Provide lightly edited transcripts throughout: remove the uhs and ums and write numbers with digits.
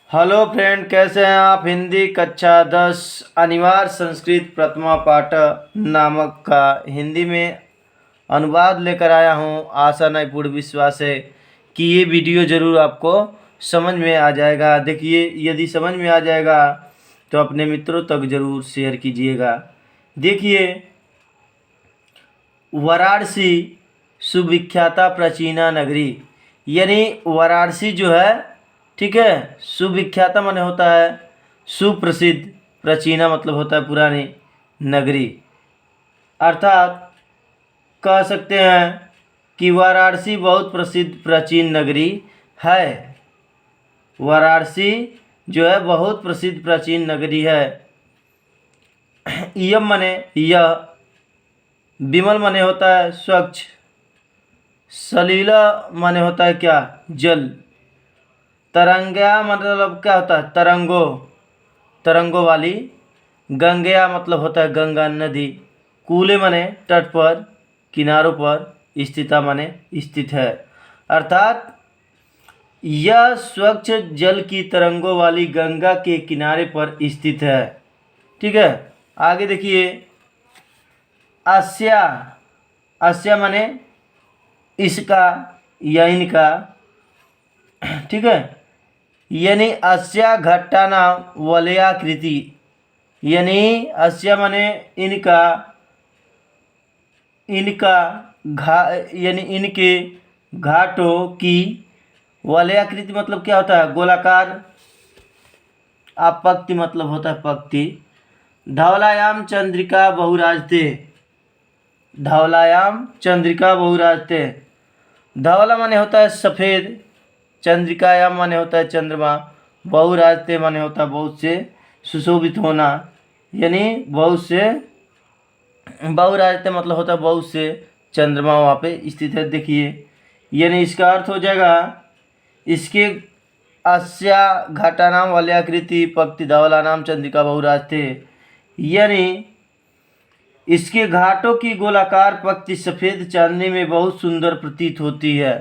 Hello friend, कैसे हैं आप। हिंदी कक्षा 10 अनिवार्य संस्कृत प्रथमा पाठ नामक का हिंदी में अनुवाद लेकर आया हूं। आशा नहीं पूर्ण विश्वास है कि ये वीडियो ज़रूर आपको समझ में आ जाएगा। देखिए, यदि समझ में आ जाएगा तो अपने मित्रों तक ज़रूर शेयर कीजिएगा। देखिए, वाराणसी सुविख्याता प्राचीना नगरी, यानी वाराणसी जो है, ठीक है, सुविख्याता माने होता है सुप्रसिद्ध, प्राचीना मतलब होता है पुरानी, नगरी अर्थात कह सकते हैं कि वाराणसी बहुत प्रसिद्ध प्राचीन नगरी है। वाराणसी जो है बहुत प्रसिद्ध प्राचीन नगरी है। यम माने यह, विमल माने होता है स्वच्छ, सलीला माने होता है क्या, जल, तरंगा मतलब क्या होता है तरंगो, तरंगों वाली, गंगया मतलब होता है गंगा नदी, कूले माने तट पर, किनारों पर, स्थिता माने स्थित है। अर्थात यह स्वच्छ जल की तरंगों वाली गंगा के किनारे पर स्थित है। ठीक है, आगे देखिए, अस्या, अस्या माने इसका या इनका, ठीक है, यानी अस्या घट्टानाम वलयाकृति, यानी अस्या माने इनका, इनका घा यानी इनके घाटों की, वलयाकृति मतलब क्या होता है गोलाकार, अपक्ति मतलब होता है पक्ति। धवलायाम चंद्रिका बहुराजते, धवलायाम चंद्रिका बहुराजते, धवला माने होता है सफ़ेद, चंद्रिकायाम माने होता है चंद्रमा, बहुराजते माने होता है बहुत से सुशोभित होना, यानी बहुत से, बहुराजते मतलब होता है बहुत से चंद्रमा वहाँ पे स्थित है। देखिए, यानी इसका अर्थ हो जाएगा, इसके अस्या घाटानाम वलयाकृति पक्ति धवला नाम चंद्रिका बहुराजते, यानी इसके घाटों की गोलाकार पक्ति सफ़ेद चांदनी में बहुत सुंदर प्रतीत होती है।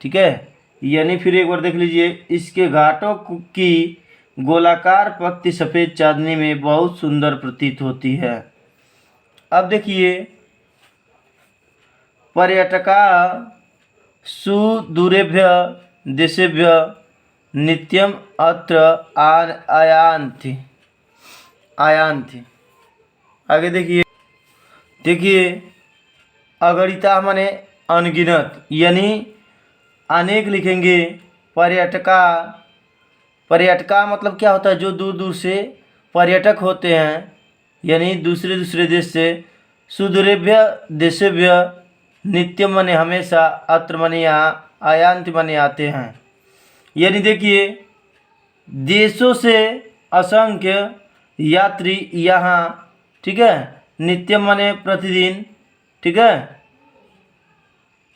ठीक है, यानी फिर एक बार देख लीजिए, इसके घाटों की गोलाकार पक्ति सफ़ेद चांदनी में बहुत सुंदर प्रतीत होती है। अब देखिए, पर्यटका सुदूरेभ्य देशेभ्य नित्यम अत्र आयान्ति, आयान्ति। आगे देखिए, देखिए अगणिता माने अनगिनत, यानी अनेक लिखेंगे। पर्यटका, पर्यटका मतलब क्या होता है जो दूर दूर से पर्यटक होते हैं, यानी दूसरे दूसरे देश से। सुदूरेभ्य देशेभ्य, नित्यम माने हमेशा, अत्र माने यहाँ, आयांत माने आते हैं। यानी देखिए, देशों से असंख्य यात्री यहाँ, ठीक है, नित्यम माने प्रतिदिन, ठीक है,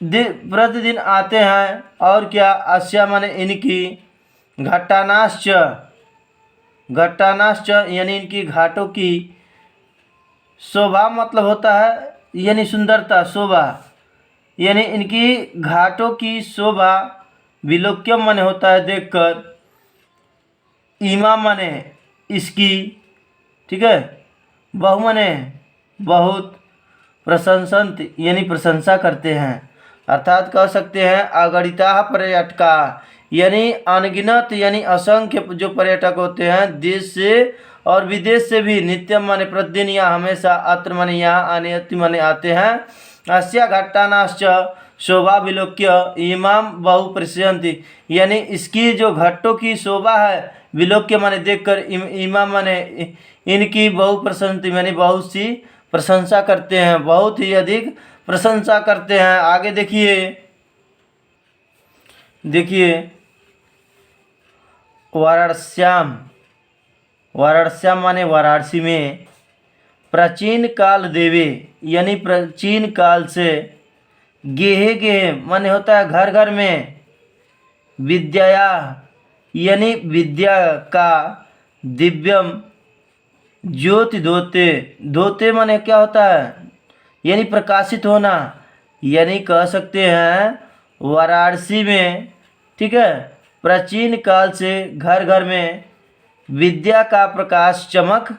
प्रतिदिन आते हैं। और क्या, अस्या माने इनकी, घट्टानाश्च, घट्टानाश्च यानी इनकी घाटों की, शोभा मतलब होता है यानी सुंदरता, शोभा, यानी इनकी घाटों की शोभा, विलोक्यम माने होता है देखकर, इमा माने इसकी, ठीक है, बहु माने बहुत, प्रशंसंत यानी प्रशंसा करते हैं। अर्थात कह सकते हैं अगणिता पर्यटका, यानी अनगिनत यानी असंख्य जो पर्यटक होते हैं देश से और विदेश से भी, नित्यम माने प्रतिदिन या हमेशा, अत्र माने यहाँ, आनेति माने आते हैं। अस्या घट्टानाश्च शोभा विलोक्य इमाम बहु प्रशंति, यानी इसकी जो घट्टों की शोभा है, विलोक्य माने देखकर, इमाम माने इनकी बहु प्रशंति माने बहुत सी प्रशंसा करते हैं, बहुत ही अधिक प्रशंसा करते हैं। आगे देखिए, देखिए वाराणस्याम, वाराणस्याम माने वाराणसी में, प्राचीन काल देवे, यानी प्राचीन काल से, गेहे गेहे माने होता है घर घर में, विद्या यानी विद्या का, दिव्यम ज्योति धोते, धोते माने क्या होता है यानी प्रकाशित होना, यानी कह सकते हैं वाराणसी में, ठीक है, प्राचीन काल से घर घर में विद्या का प्रकाश चमक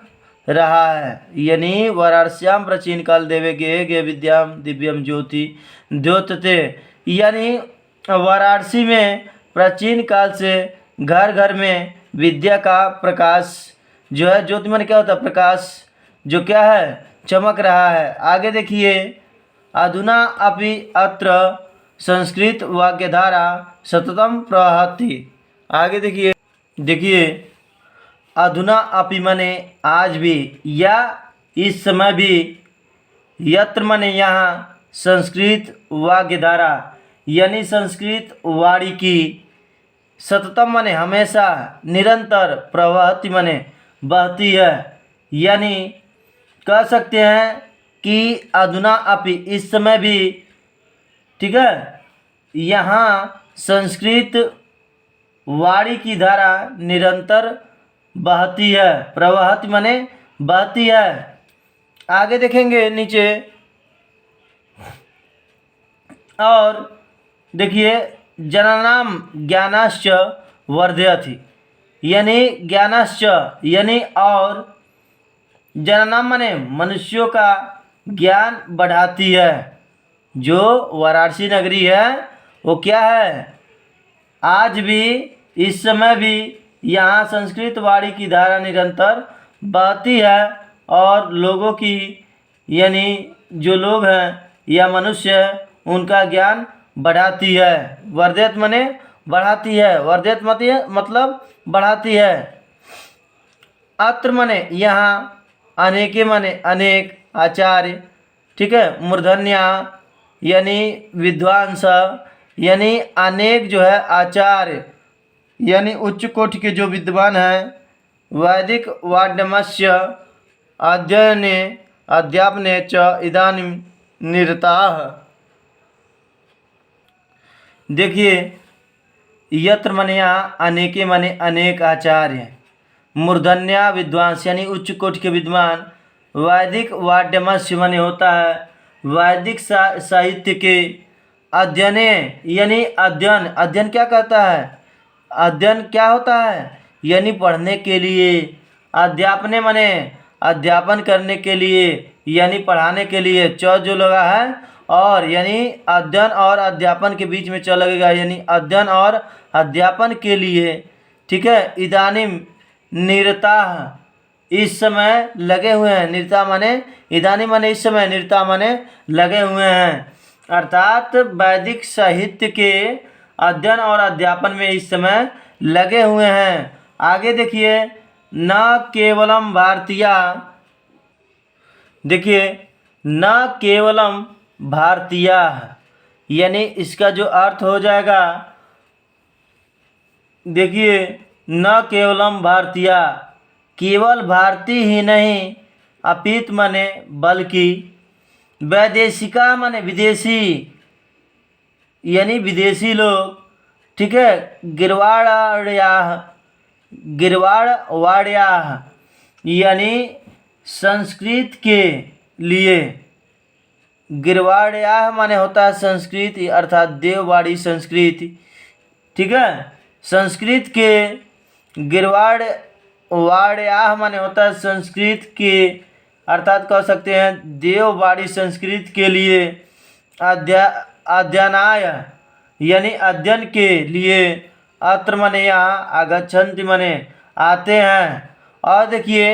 रहा है। यानी वाराणस्याम प्राचीन काल देवे गे विद्याम दिव्यम ज्योति द्योतते। यानी वाराणसी में प्राचीन काल से घर घर में विद्या का प्रकाश जो है, ज्योति मन क्या होता है, प्रकाश, जो क्या है, चमक रहा है। आगे देखिए, अधुना अपि अत्र संस्कृत वाक्यधारा सततम प्रवहति। आगे देखिए अधुना अपि मने आज भी, या इस समय भी, यत्र मने यहाँ, संस्कृत वाक्यधारा यानी संस्कृत वाणी की, सततम मने हमेशा, निरंतर, प्रवहति मने बहती है। यानी कह सकते हैं कि अधुना अपि इस समय भी, ठीक है, यहाँ संस्कृत वाणी की धारा निरंतर बहती है। प्रवहति माने बहती है। आगे देखेंगे नीचे, और देखिए जनानाम ज्ञानाश्च वर्धयति। यानी ज्ञानाश्च यानी और, जनानाम माने मनुष्यों का ज्ञान बढ़ाती है। जो वाराणसी नगरी है वो क्या है, आज भी, इस समय भी यहाँ संस्कृत वाणी की धारा निरंतर बहती है और लोगों की, यानी जो लोग हैं या मनुष्य है, उनका ज्ञान बढ़ाती है। वर्धयत माने बढ़ाती है, वर्धयत मतलब बढ़ाती है। अत्र माने यहाँ, अनेके माने अनेक, आचार्य, ठीक है, मूर्धन्या यानी विद्वांस, यानी अनेक जो है आचार्य यानी उच्च कोटि के जो विद्वान हैं, वैदिक वाड्यमस्य अध्ययने अध्यापने च इदानीं निरताः। देखिए यत्र मने यहाँ, अनेके मने अनेक आचार्य, मूर्धन्या विद्वांस यानी उच्च कोटि के विद्वान, वैदिक वाड्यमस्य माने होता है वैदिक साहित्य के, अध्ययने यानी अध्ययन, अध्ययन क्या कहता है, अध्ययन क्या होता है, यानी पढ़ने के लिए, अध्यापने माने अध्यापन करने के लिए यानी पढ़ाने के लिए, च जो लगा है और, यानी अध्ययन और अध्यापन के बीच में च लगेगा, यानी अध्ययन और अध्यापन के लिए, ठीक है। इदानीम निरताः इस समय लगे हुए हैं, निरता माने इदानी माने इस समय, निरता माने लगे हुए हैं, अर्थात वैदिक साहित्य के अध्ययन और अध्यापन में इस समय लगे हुए हैं। आगे देखिए, न केवलम भारतीया, देखिए न केवलम भारतीया यानी इसका जो अर्थ हो जाएगा, देखिए न केवलम भारतीया, केवल भारतीय ही नहीं, अपितु माने बल्कि, वैदेशिका माने विदेशी यानी विदेशी लोग, ठीक है, गिरवाड़याः यानी संस्कृत के लिए, गिरवाड़याः माने होता है संस्कृत अर्थात देववाड़ी संस्कृत, ठीक है, संस्कृत के, गिरवाड़याः माने होता है संस्कृत के, अर्थात कह सकते हैं देववाड़ी संस्कृत के लिए, अध्ययनाय यानी अध्ययन के लिए, अत्र माने यहाँ, आगच्छन्ति माने आते हैं। और देखिए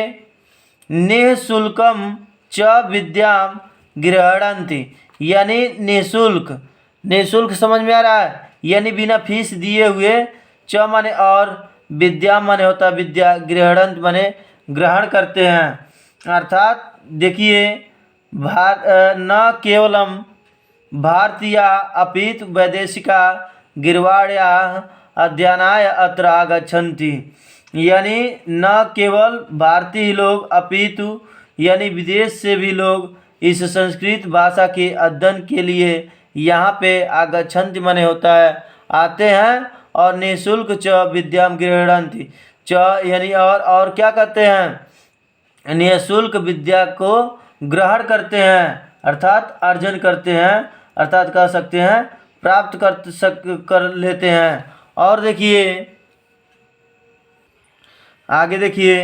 निःशुल्कम च विद्याम गृह्णन्ति यानी निःशुल्क, निःशुल्क समझ में आ रहा है, यानी बिना फीस दिए हुए, च माने और, विद्या माने होता है विद्या, गृह्णन्ति माने ग्रहण करते हैं। अर्थात देखिए न केवलम भारतीया अपितु वैदेशिका गिरवाड़याः अध्ययनाय अत्र आगच्छन्ति, यानी न केवल भारतीय लोग अपितु यानी विदेश से भी लोग इस संस्कृत भाषा के अध्ययन के लिए यहाँ पे आगच्छन्ति माने होता है आते हैं, और निःशुल्क च विद्याम गृह्णन्ति, च यानी और क्या कहते हैं, निःशुल्क विद्या को ग्रहण करते हैं, अर्थात अर्जन करते हैं, अर्थात कह सकते हैं प्राप्त कर लेते हैं। और देखिए आगे देखिए,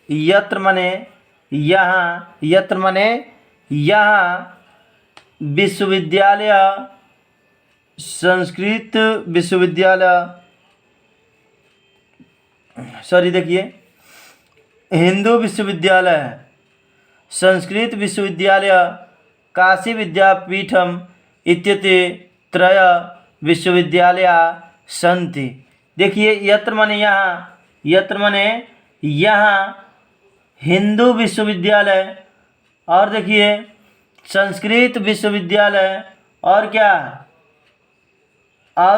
यत्र माने यहाँ, यत्र माने यहाँ विश्वविद्यालय, संस्कृत विश्वविद्यालय, सॉरी देखिए, हिंदू विश्वविद्यालय, संस्कृत विश्वविद्यालय, काशी विद्यापीठम इत्यते त्रय विश्वविद्यालया सन्ति। देखिए यत्र माने यहाँ, यत्र माने यहाँ हिंदू विश्वविद्यालय, और देखिए संस्कृत विश्वविद्यालय, और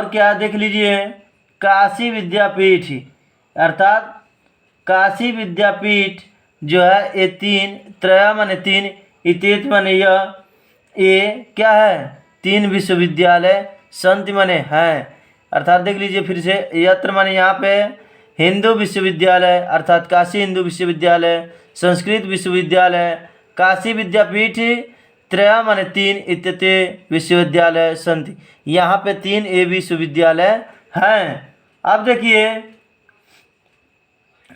क्या देख लीजिए, काशी विद्यापीठ, अर्थात काशी विद्यापीठ जो है ये तीन, त्रय माने तीन, इत्येत माने यह, ये क्या है, तीन विश्वविद्यालय, संत माने है। अर्थात देख लीजिए फिर से, यत्र माने यहाँ पे हिंदू विश्वविद्यालय अर्थात काशी हिंदू विश्वविद्यालय, संस्कृत विश्वविद्यालय, काशी विद्यापीठ, त्रय माने तीन, इत्यते विश्वविद्यालय संति, यहाँ पे तीन ये विश्वविद्यालय हैं। अब देखिए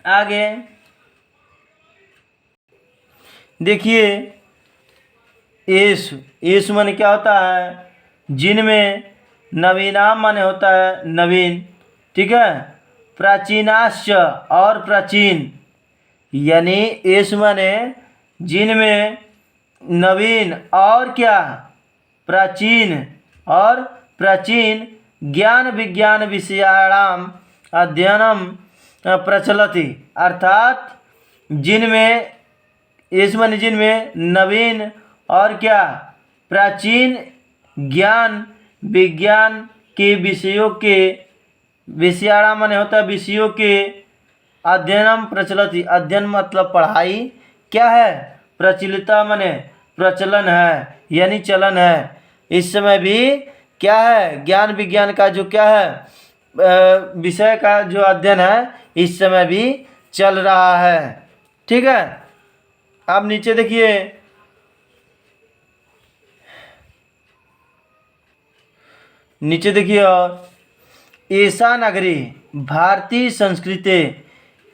आगे, देखिए येषु, येषु माने क्या होता है, जिनमें, नवीनाम माने होता है नवीन, ठीक है, प्राचीनाश्च और प्राचीन, यानी येषु माने जिनमें, नवीन और क्या, प्राचीन, और प्राचीन ज्ञान विज्ञान विषयाणाम अध्ययनम प्रचलति, अर्थात जिनमें, येषु माने जिनमें नवीन और क्या, प्राचीन ज्ञान विज्ञान के विषयों के, विषयाणाम माने होता है विषयों के, अध्ययनम प्रचलति, अध्ययन मतलब पढ़ाई, क्या है, प्रचलिता माने प्रचलन है, यानी चलन है। इस समय भी क्या है, ज्ञान विज्ञान का जो क्या है विषय का जो अध्ययन है इस समय भी चल रहा है, ठीक है। अब नीचे देखिए, नीचे देखिए, और ऐसा नगरी भारतीय संस्कृति,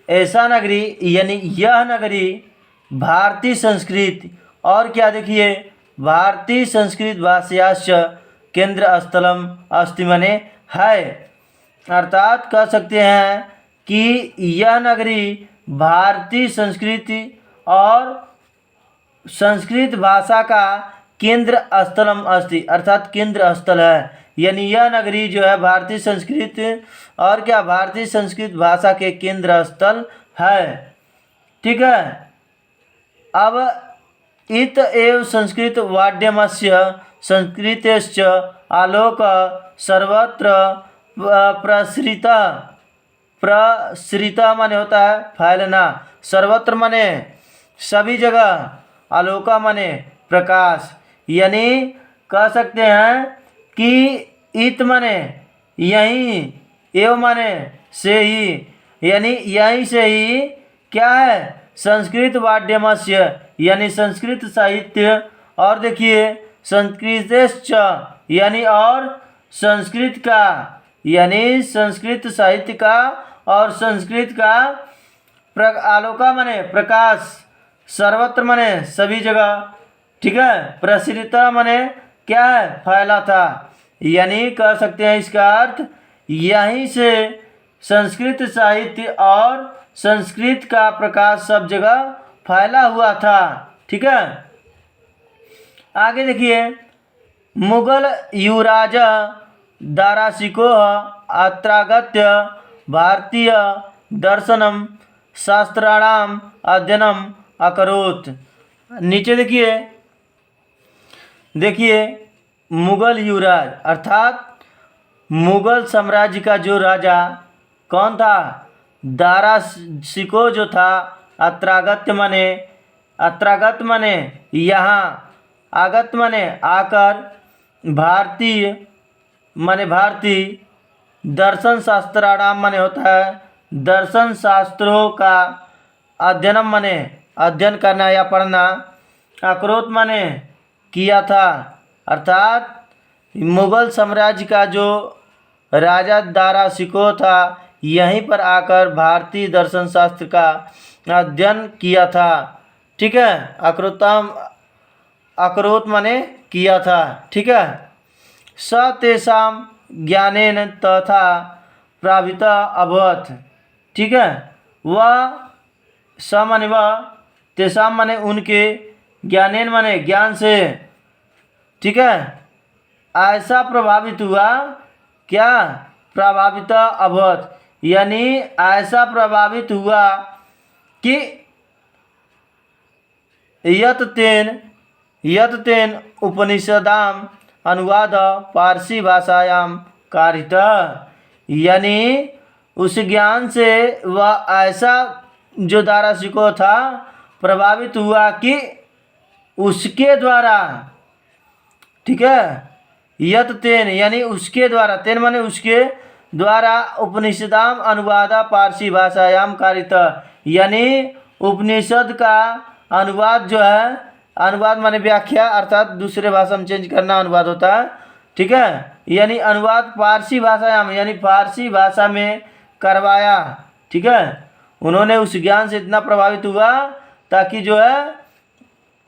ऐसा नगरी यानी यह नगरी भारतीय संस्कृति, और क्या देखिए, भारतीय संस्कृत भाषायाश्च केंद्र स्थलम अस्ति माने है, अर्थात कह सकते हैं कि यह नगरी भारतीय संस्कृति और संस्कृत भाषा का केंद्र स्थलम अस्ति, अर्थात केंद्र स्थल है, यानी यह नगरी जो है भारतीय संस्कृत और क्या, भारतीय संस्कृत भाषा के केंद्र स्थल है, ठीक है। अब इत एव संस्कृत वाड्यमस्य संस्कृतेश्च आलोक सर्वत्र प्रसृता, प्रसृता माने होता है फैलना, सर्वत्र माने सभी जगह, आलोका माने प्रकाश, यानी कह सकते हैं कि इत माने यहीं, एव माने से ही, यानी यहीं से ही क्या है, संस्कृत वाड्यमस्य यानी संस्कृत साहित्य, और देखिए संस्कृतेश्च यानी और संस्कृत का, यानी संस्कृत साहित्य का और संस्कृत का, आलोका माने प्रकाश, सर्वत्र माने सभी जगह, ठीक है, प्रसृता माने क्या है, फैला था, यानी कह सकते हैं इसका अर्थ यहीं से संस्कृत साहित्य और संस्कृत का प्रकाश सब जगह फैला हुआ था, ठीक है। आगे देखिए, मुगल युवराज दाराशिको अत्रागत्य भारतीय दर्शनम शास्त्राणाम अध्ययनम अकरोत्। नीचे देखिए, देखिए मुगल युवराज अर्थात मुगल साम्राज्य का जो राजा कौन था, दाराशिको जो था, अत्रागत्य माने, अत्रागत माने यहाँ, आगत माने आकर, भारतीय माने भारतीय, दर्शन शास्त्राणाम माने होता है दर्शन शास्त्रों का, अध्ययनम माने अध्ययन करना या पढ़ना, अकरोत माने किया था, अर्थात मुगल साम्राज्य का जो राजा दाराशिको था, यहीं पर आकर भारतीय दर्शन शास्त्र का अध्ययन किया था। ठीक है, अकरोत माने किया था। ठीक है, स तेषां ज्ञानेन तथा प्रभाविता अभवत्। ठीक है, वह स माने वह, तेषां माने उनके, ज्ञानेन माने ज्ञान से, ठीक है, ऐसा प्रभावित हुआ, क्या, प्रभावित अभवत, यानी ऐसा प्रभावित हुआ कि यत तेन उपनिषदाम अनुवाद पारसी भाषायां कारित, यानी उस ज्ञान से वह ऐसा जो दाराशिको था प्रभावित हुआ कि उसके द्वारा, ठीक है, यत तेन यानी उसके द्वारा, तेन माने उसके द्वारा, उपनिषदाम अनुवादा पारसी भाषायाम कारित, यानी उपनिषद का अनुवाद जो है, अनुवाद माने व्याख्या अर्थात दूसरे भाषा में चेंज करना अनुवाद होता है। ठीक है, यानी अनुवाद पारसी भाषायाम यानी फारसी भाषा में करवाया। ठीक है, उन्होंने उस ज्ञान से इतना प्रभावित हुआ ताकि जो है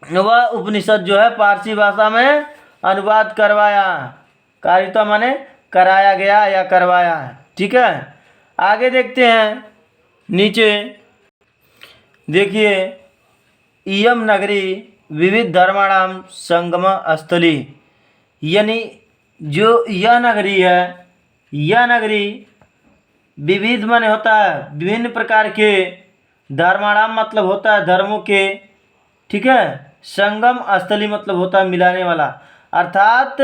वह उपनिषद जो है पारसी भाषा में अनुवाद करवाया। कारिता माने कराया गया या करवाया। ठीक है, आगे देखते हैं, नीचे देखिए, इयम नगरी विविध धर्माणाम संगम स्थली, यानी जो यह नगरी है, यह नगरी विविध माने होता है विभिन्न प्रकार के, धर्माणाम मतलब होता है धर्मों के, ठीक है, संगम स्थली मतलब होता है मिलाने वाला, अर्थात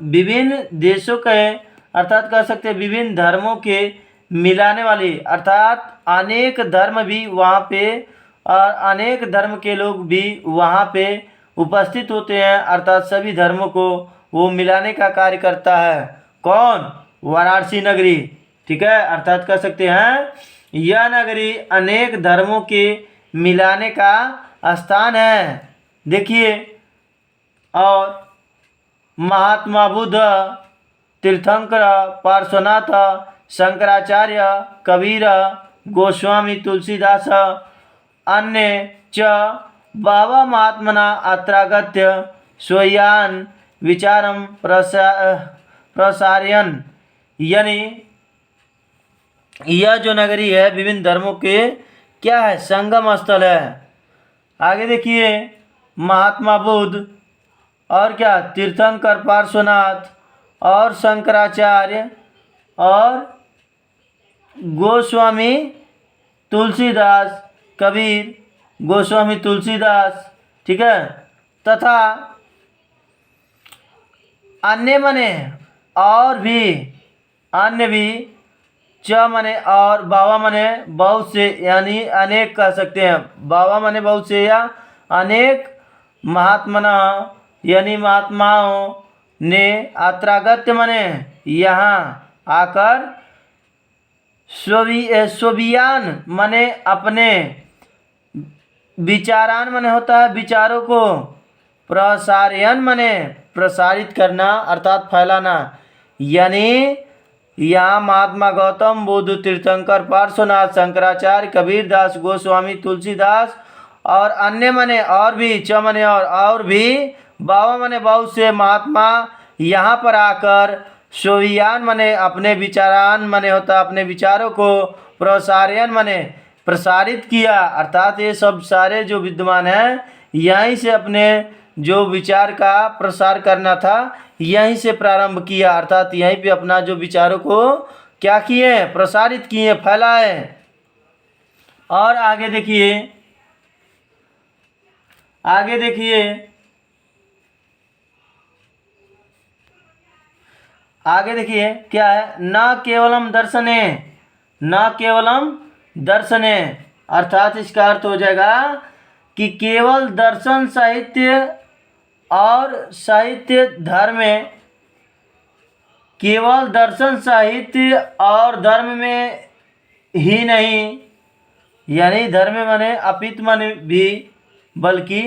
विभिन्न देशों के, अर्थात कह सकते हैं विभिन्न धर्मों के मिलाने वाली, अर्थात अनेक धर्म भी वहाँ पे और अनेक धर्म के लोग भी वहाँ पे उपस्थित होते हैं, अर्थात सभी धर्मों को वो मिलाने का कार्य करता है। कौन? वाराणसी नगरी। ठीक है, अर्थात कह सकते हैं यह नगरी अनेक धर्मों के मिलाने का स्थान है। देखिए, और महात्मा बुद्ध, तीर्थंकर, पार्श्वनाथ, शंकराचार्य, कबीर, गोस्वामी तुलसीदास, अन्य च बहवः महात्मना अत्रागत्य स्वयान विचारम प्रसारयन्, यानी यह जो नगरी है विभिन्न धर्मों के क्या है, संगम स्थल है। आगे देखिए, महात्मा बुद्ध और क्या, तीर्थंकर, पार्श्वनाथ और शंकराचार्य और गोस्वामी तुलसीदास, कबीर, गोस्वामी तुलसीदास, ठीक है, तथा अन्य मने और भी, अन्य भी, च मने और, बाबा मने बहुत से, यानी अनेक कह सकते हैं, बाबा मने बहुत से या अनेक, महात्मना यानी महात्माओं ने, अत्रागत्य मने यहाँ आकर, स्ववियान मने अपने, विचारान मने होता है विचारों को, प्रसारयन मने प्रसारित करना अर्थात फैलाना, यानी यहाँ महात्मा गौतम बुद्ध, तीर्थंकर, पार्श्वनाथ, शंकराचार्य, कबीरदास, गोस्वामी तुलसीदास और अन्य मने और भी, च मने और भी, बाबा मने बहुत से महात्मा यहाँ पर आकर स्ववियान मने अपने विचारान मने होता अपने विचारों को, प्रसारयन मने प्रसारित किया, अर्थात ये सब सारे जो विद्वान हैं यहीं से अपने जो विचार का प्रसार करना था यहीं से प्रारंभ किया, अर्थात यहीं पे अपना जो विचारों को क्या किए, प्रसारित किए, फैलाए। और आगे देखिए, आगे देखिए, आगे देखिए क्या है, न केवलम दर्शने, न केवलम दर्शने, अर्थात इसका अर्थ हो जाएगा कि केवल दर्शन साहित्य और साहित्य धर्म में, केवल दर्शन साहित्य और धर्म में ही नहीं, यानी धर्म माने अपित माने भी, बल्कि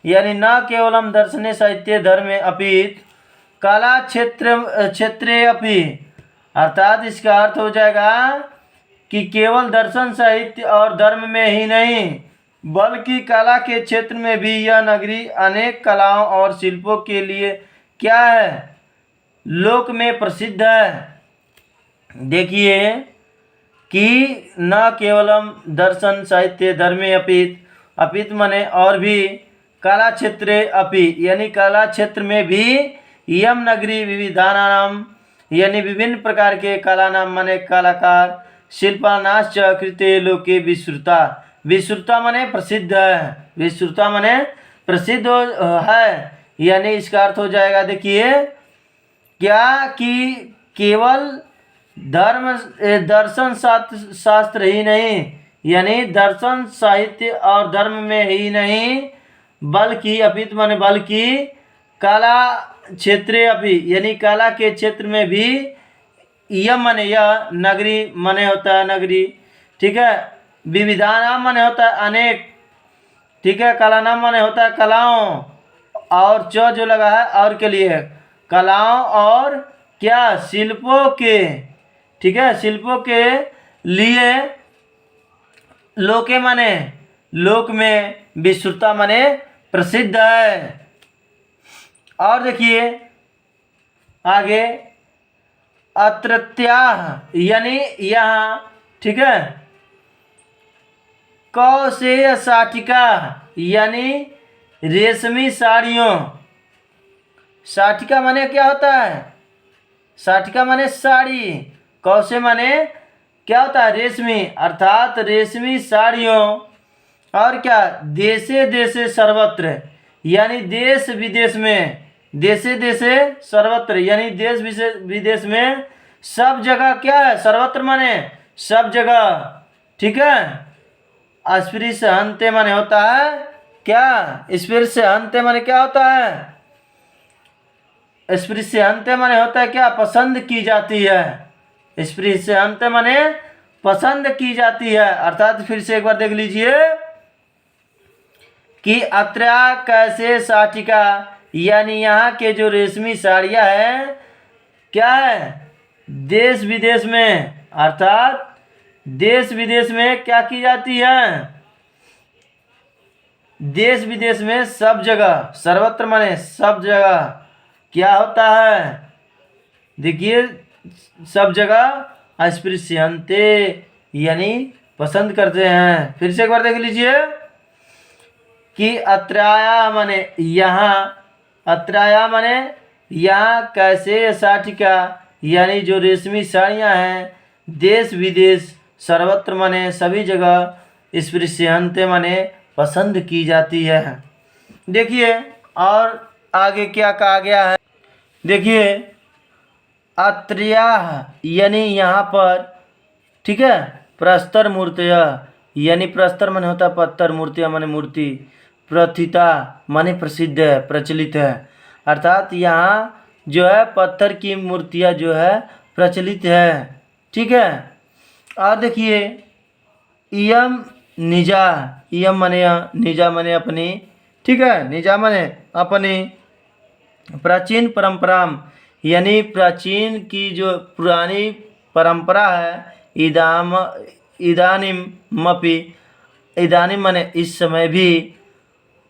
यानी न केवलम दर्शने साहित्य धर्मे अपित कला क्षेत्रे अपि, अर्थात इसका अर्थ हो जाएगा कि केवल दर्शन साहित्य और धर्म में ही नहीं बल्कि कला के क्षेत्र में भी यह नगरी अनेक कलाओं और शिल्पों के लिए क्या है, लोक में प्रसिद्ध है। देखिए कि न केवलम दर्शन साहित्य धर्मे अपित मने और भी कला क्षेत्रे अपि यानी कला क्षेत्र में भी यम नगरी विविधानाम यानी विभिन्न प्रकार के कला नाम मने कलाकार शिल्पानाश्च कृते लोके विश्रुता। विश्रुता मने प्रसिद्ध है, विश्रुता मने प्रसिद्ध है, यानी इसका अर्थ हो जाएगा देखिए क्या कि केवल दर्शन शास्त्र ही नहीं यानी दर्शन साहित्य और धर्म में ही नहीं बल्कि अपित माने बल्कि कला क्षेत्रे अभी यानी कला के क्षेत्र में भी यह माने यह नगरी माने होता है नगरी, ठीक है। विविधानाम माने होता है अनेक, ठीक है। कला नाम माने होता है कलाओं, और च जो लगा है और के लिए कलाओं और क्या शिल्पों के, ठीक है, शिल्पों के लिए लोके माने लोक में विश्रुता माने प्रसिद्ध है। और देखिए आगे अत्रत्याह यानी यहाँ, ठीक है, कौशेय साटिका यानी रेशमी साड़ियों। साटिका माने क्या होता है, साटिका माने साड़ी, कौशे माने क्या होता है रेशमी, अर्थात रेशमी साड़ियों। और क्या देशे देशे सर्वत्र यानी देश विदेश में, देशे देशे सर्वत्र यानी देश विदेश में सब जगह क्या है, सर्वत्र माने सब जगह, ठीक है। अस्पृश्य हंते माने होता है क्या, स्पृश्य हंते माने क्या होता है, स्पृश्य हंते माने होता है क्या पसंद की जाती है, स्पृश्य हंते माने पसंद की जाती है। अर्थात फिर से एक बार देख लीजिए कि अत्र कैसे साटिका यानी यहाँ के जो रेशमी साड़ियाँ हैं क्या है देश विदेश में, अर्थात देश विदेश में क्या की जाती है, देश विदेश में सब जगह, सर्वत्र माने सब जगह क्या होता है, देखिए सब जगह अस्पृश्यन्ते यानी पसंद करते हैं। फिर से एक बार देख लीजिए कि अत्राया माने यहाँ, अत्राया माने यहाँ कैसे साटिका यानी जो रेशमी साड़ियाँ हैं देश विदेश सर्वत्र माने सभी जगह स्पृश्यन्ते माने पसंद की जाती है। देखिए और आगे क्या कहा गया है, देखिए अत्र्याः यानी यहाँ पर, ठीक है, प्रस्तर मूर्तियाँ यानी प्रस्तर माने होता है पत्थर, मूर्तियाँ माने मूर्ति, प्रथिता माने प्रसिद्ध है प्रचलित है, अर्थात यहाँ जो है पत्थर की मूर्तियाँ जो है प्रचलित है, ठीक है। और देखिए इयम निजा, इयम माने निजा माने अपनी, ठीक है, निजा माने अपनी प्राचीन परंपरा यानी प्राचीन की जो पुरानी परंपरा है इदानीमपि, इदानीम माने इस समय भी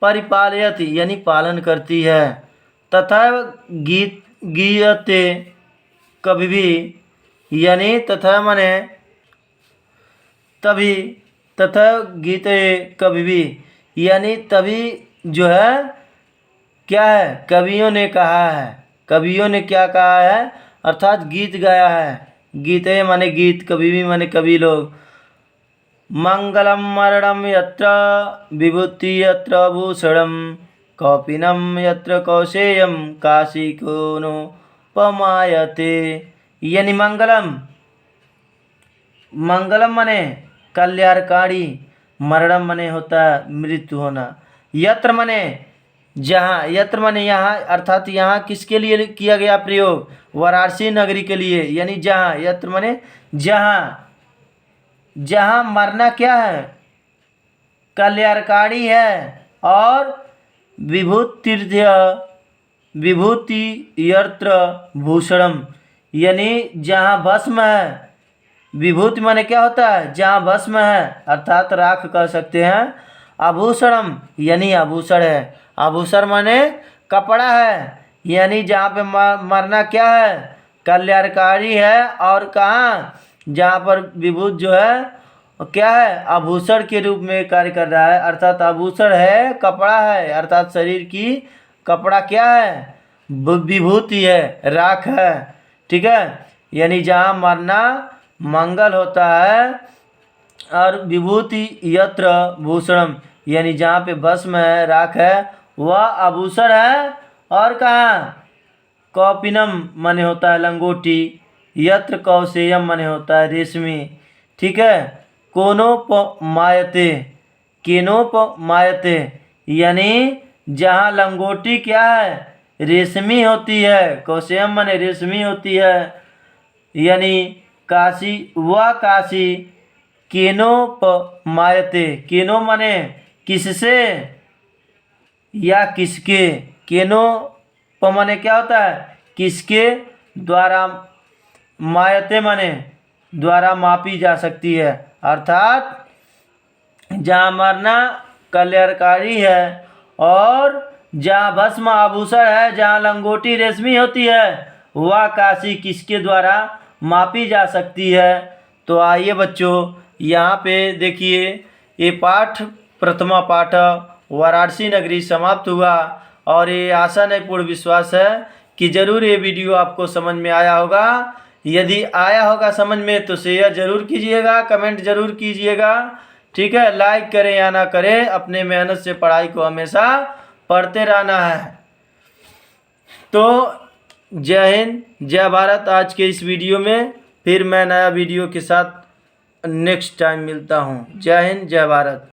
परिपालयति यानी पालन करती है, तथा गीयते कभी भी यानी तथा माने तभी, तथा गीते कभी भी यानी तभी जो है क्या है कवियों ने कहा है, कवियों ने क्या कहा है अर्थात गीत गाया है, गीते माने गीत, कवि भी माने कवि लोग। मंगलम मरणम यत्र विभूति यत्र भूषणम कौपिनम यत्र कौशेयम काशी को नो पमायते यानी मंगलम, मंगलम माने कल्याणकारी, मरणम माने होता है मृत्यु होना, यत्र माने जहाँ, यत्र माने यहाँ, अर्थात यहाँ किसके लिए किया गया प्रयोग, वाराणसी नगरी के लिए, यानी जहाँ, यत्र माने जहाँ, जहाँ मरना क्या है कल्याणकारी है, और विभूति यत्र भूषणम यानी जहाँ भस्म है। विभूति माने क्या होता है? जहाँ भस्म है अर्थात राख कह सकते हैं। आभूषणम यानी आभूषण है। आभूषण माने कपड़ा है, यानी जहाँ पे मरना क्या है? कल्याणकारी है। और कहाँ? जहाँ पर विभूत जो है क्या है? आभूषण के रूप में कार्य कर रहा है। अर्थात आभूषण है, कपड़ा है, अर्थात शरीर की कपड़ा क्या है? विभूति है, राख है। ठीक है, यानी जहाँ मरना मंगल होता है। और विभूति यत्र भूषणम यानी जहाँ पे भस्म है, राख है, वह आभूषण है। और कहाँ? कौपिनम माने होता है लंगोटी। यत्र कौशेयम माने होता है रेशमी। ठीक है, कोनोपमायते, केनोपमायते यानी जहाँ लंगोटी क्या है? रेशमी होती है। कौशेयम माने रेशमी होती है। यानी काशी, वह काशी केनोपमायते, केनो माने किससे या किसके। केनो माने क्या होता है? किसके द्वारा। मायते माने द्वारा मापी जा सकती है। अर्थात जहाँ मरना कल्याणकारी है और जहाँ भस्म आभूषण है, जहाँ लंगोटी रेशमी होती है, वह काशी किसके द्वारा मापी जा सकती है। तो आइए बच्चों, यहाँ पे देखिए ये पाठ प्रथमा पाठ वाराणसी नगरी समाप्त हुआ। और ये आशा नहीं पूर्ण विश्वास है कि ज़रूर ये वीडियो आपको समझ में आया होगा। यदि आया होगा समझ में तो शेयर ज़रूर कीजिएगा, कमेंट ज़रूर कीजिएगा। ठीक है, लाइक करें या ना करें, अपने मेहनत से पढ़ाई को हमेशा पढ़ते रहना है। तो जय हिंद, जय भारत। आज के इस वीडियो में फिर मैं नया वीडियो के साथ नेक्स्ट टाइम मिलता हूँ। जय हिंद, जय भारत।